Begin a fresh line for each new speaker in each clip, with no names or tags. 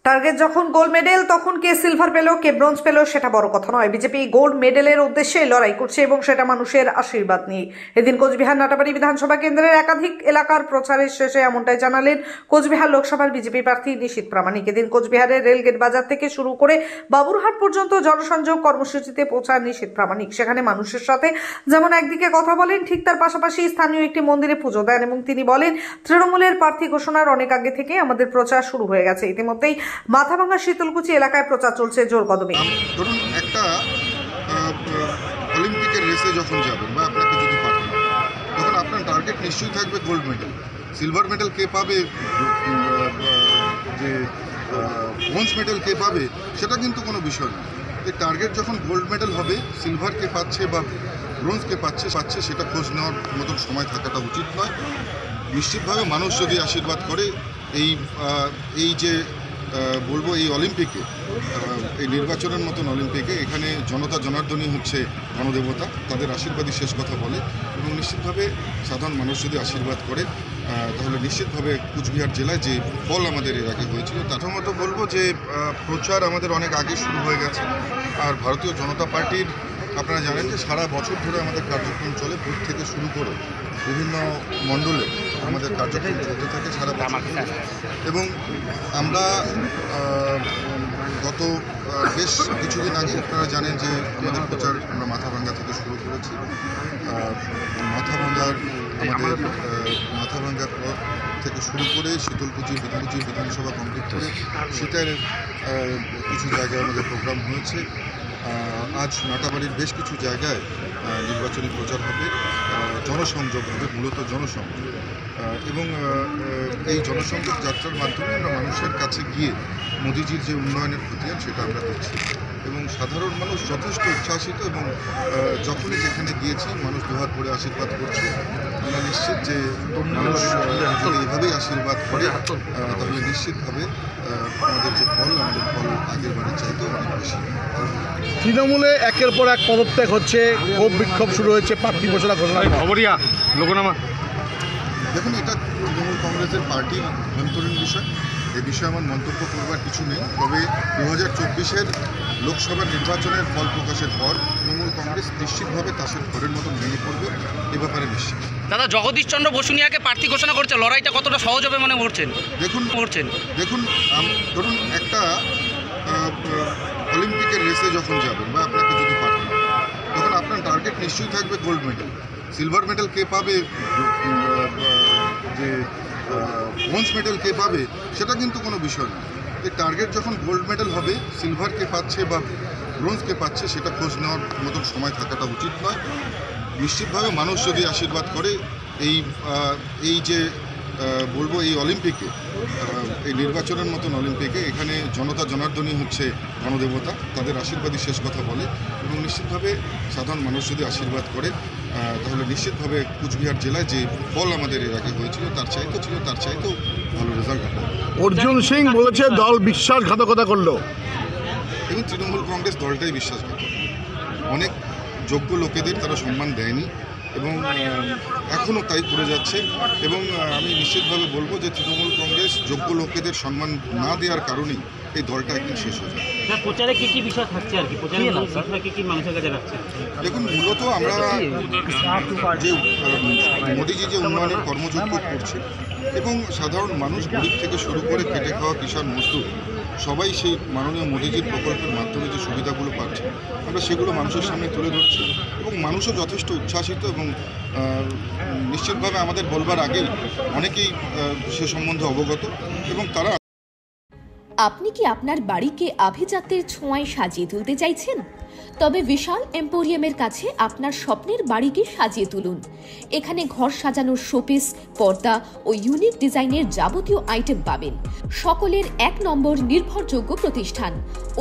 Target যখন gold medal তখন কে silver পেল কে ব্রোঞ্জ পেল সেটা বড় কথা নয়। বিজেপি গোল্ড মেডেলের উদ্দেশ্যে লড়াই করছে এবং সেটা মানুষের আশীর্বাদ নিয়ে। এদিন কোচবিহার নাটাবাড়ি বিধানসভা কেন্দ্রের একাধিক এলাকার প্রচারের শেষে এমনটাই জানালেন কোচবিহার লোকসভার বিজেপি প্রার্থী নিশীথ প্রামাণিক। এদিন কোচবিহারের রেলগেট বাজার থেকে শুরু করে বাবুরহাট পর্যন্ত জনসংযোগ কর্মসূচিতে পৌঁছান নিশীথ প্রামাণিক। সেখানে মানুষের সাথে যেমন একদিকে কথা বলেন, ঠিক তার পাশাপাশি স্থানীয় একটি মন্দিরে পুজো দেন এবং তিনি বলেন, তৃণমূলের প্রার্থী ঘোষণার অনেক আগে থেকে আমাদের প্রচার শুরু হয়ে গেছে। ইতিমধ্যেই মাথাভাঙ্গা শীতলকুচি এলাকায় প্রচার চলছে জোর কদমে।
ধরুন একটা অলিম্পিকের রেসে যখন যাবেন বা আপনাকে যদি পাঠানো, তখন আপনার টার্গেট নিশ্চয়ই থাকবে গোল্ড মেডেল। সিলভার মেডেল কে পাবে, যে ব্রোঞ্জ মেডেল কে পাবে, সেটা কিন্তু কোনো বিষয় না। এই টার্গেট যখন গোল্ড মেডেল হবে, সিলভার কে পাচ্ছে বা ব্রোঞ্জ কে পাচ্ছে সেটা খোঁজ নেওয়ার মতন সময় থাকাটা উচিত নয়। নিশ্চিতভাবে মানুষ যদি আশীর্বাদ করে, এই যে বলবো এই অলিম্পিকে, এই নির্বাচনের মতন অলিম্পিকে এখানে জনতা জনার্দনই হচ্ছে গণদেবতা, তাদের আশীর্বাদই শেষ কথা বলে। এবং নিশ্চিতভাবে সাধারণ মানুষ যদি আশীর্বাদ করে, তাহলে নিশ্চিতভাবে কুচবিহার জেলায় যে ফল আমাদের এর আগে হয়েছিল, প্রথমত বলবো যে প্রচার আমাদের অনেক আগে শুরু হয়ে গেছে। আর ভারতীয় জনতা পার্টির আপনারা জানেন যে সারা বছর ধরে আমাদের কার্যক্রম চলে, বুথ থেকে শুরু করে বিভিন্ন মণ্ডলে আমাদের কার্যক্রম চলতে থাকে সারা বছর। এবং আমরা গত বেশ কিছুদিন আগে আপনারা জানেন যে আমাদের প্রচার আমরা মাথাভাঙ্গা থেকে শুরু করেছি। মাথাভাঙ্গার পর থেকে শুরু করে শীতলকুচি বিধানসভা কমপ্লিট করে সেটার কিছু জায়গায় আমাদের প্রোগ্রাম হয়েছে। আজ নাটাবাড়ির বেশ কিছু জায়গায় নির্বাচনী প্রচার হবে, জনসংযোগ হবে, মূলত জনসংযোগ। এবং এই জনসংযোগ যাত্রার মাধ্যমে আমরা মানুষের কাছে গিয়ে মোদিজির যে উন্নয়নের খতিয়ান সেটা আমরা দিচ্ছি। এবং সাধারণ মানুষ যথেষ্ট উচ্ছ্বাসিত এবং যখনই যেখানে গিয়েছি মানুষ দুহাত ভরে আশীর্বাদ করছে। আমরা নিশ্চিত যে মানুষ যদি এভাবেই আশীর্বাদ করে, তাহলে নিশ্চিতভাবে আমাদের ফল আগের বারের চাইতে অনেক বেশি।
তৃণমূলে একের পর এক পদত্যাগ হচ্ছে, ক্ষোভ বিক্ষোভ শুরু হয়েছে, প্রার্থী ঘোষণা খবরিয়া লোকনামা।
দেখুন, এটা তৃণমূল কংগ্রেসের পার্টির অভ্যন্তরীণ বিষয়, এ বিষয়ে আমার মন্তব্য করবার কিছু নেই। তবে 2024-এর লোকসভা নির্বাচনের ফল প্রকাশের পর তৃণমূল কংগ্রেস নিশ্চিতভাবে তাসের ঘরের মতন ভেঙে পড়বে, এ ব্যাপারে নিশ্চিত।
দাদা, জগদীশ চন্দ্র বসুনিয়াকে প্রার্থী ঘোষণা করছে, লড়াইটা কতটা সহজ হবে মনে করছেন? দেখুন
ধরুন একটা অলিম্পিকের রেসে যখন যাবেন বা আপনাকে যদি পাঠানো, তখন আপনার টার্গেট নিশ্চয়ই থাকবে গোল্ড মেডেল। সিলভার মেডেল কে পাবে, যে ব্রোঞ্জ মেডেল কে পাবে, সেটা কিন্তু কোনো বিষয় না। এই টার্গেট যখন গোল্ড মেডেল হবে, সিলভার কে পাচ্ছে বা ব্রোঞ্জ কে পাচ্ছে সেটা খোঁজ নেওয়ার মতন সময় থাকাটা উচিত নয়। নিশ্চিতভাবে মানুষ যদি আশীর্বাদ করে, এই যে বলবো এই অলিম্পিকে, এই নির্বাচনের মতন অলিম্পিকে এখানে জনতা জনার্দনই হচ্ছে গণদেবতা, তাদের আশীর্বাদই শেষ কথা বলে। এবং নিশ্চিতভাবে সাধারণ মানুষ যদি আশীর্বাদ করে, তাহলে নিশ্চিতভাবে কুচবিহার জেলায় যে ফল আমাদের এর আগে হয়েছিল তার চাইতেও ভালো রেজাল্ট হবে।
অর্জুন সিং বলেছে দল বিশ্বাসঘাতকতা করলো।
এবং তৃণমূল কংগ্রেস দলটাই বিশ্বাসঘাতক। অনেক যোগ্য লোকেদের তারা সম্মান দেয়নি এবং এখনও তাই করে যাচ্ছে। এবং আমি নিশ্চিতভাবে বলবো যে তৃণমূল কংগ্রেস যোগ্য লোকেদের সম্মান না দেওয়ার কারণেই এই দলটা একদিন শেষ হয়ে যায়।
প্রচারে কি বিষয় থাকছে আর কি, কি মানুষের কাছে রাখছে?
দেখুন, মূলত আমরা যে মোদিজি যে উন্নয়নের কর্মযজ্ঞ করছে এবং সাধারণ মানুষ গরিব থেকে শুরু করে খেটে খাওয়া কিষাণ মজদুর সবাই সেই মাননীয় মোদিজির প্রকল্পের মাধ্যমে যে সুবিধাগুলো পাচ্ছে, আমরা সেগুলো মানুষের সামনে তুলে ধরছি এবং মানুষও যথেষ্ট উচ্ছ্বাসিত। এবং নিশ্চিতভাবে আমাদের বলবার আগেই অনেকেই সে সম্বন্ধে অবগত এবং তারা।
আপনি কি আপনার বাড়িকে আভিজাত্যের ছোঁয়ায় সাজিয়ে তুলতে চাইছেন? তবে বিশাল এম্পোরিয়ামের কাছে আপনার স্বপ্নের বাড়িকে সাজিয়ে তুলুন। এখানে ঘর সাজানোর শোপিস, পর্দা ও ইউনিক ডিজাইনের যাবতীয় আইটেম পাবেন। সকলের 1 নম্বর নির্ভরযোগ্য প্রতিষ্ঠান,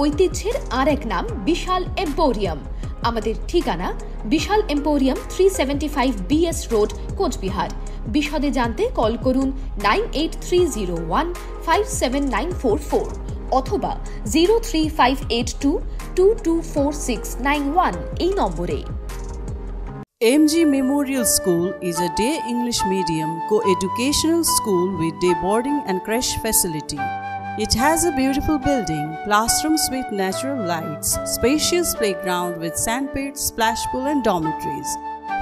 ঐতিহ্যের আর এক নাম বিশাল এম্পোরিয়াম। আমাদের ঠিকানা বিশাল এম্পোরিয়াম, 375 BS রোড, কোচবিহার। বিশদে জানতে কল করুন 9830157944 অথবা 03582224691 এই নম্বরে।
MG Memorial School is a day English medium co-educational school with day boarding and creche facility. It has a beautiful building, classrooms with natural lights, spacious playground with sandpit, splash pool and dormitories,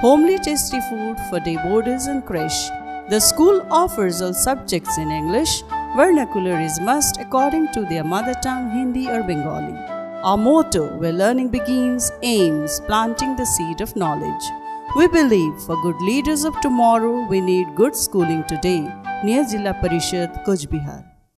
homely tasty food for day boarders and creche. The school offers all subjects in English. Vernacular is must according to their mother tongue Hindi or Bengali. Our motto, where learning begins, aims planting the seed of knowledge. We believe for good leaders of tomorrow, we need good schooling today. Near Jilla Parishad, Coach Bihar.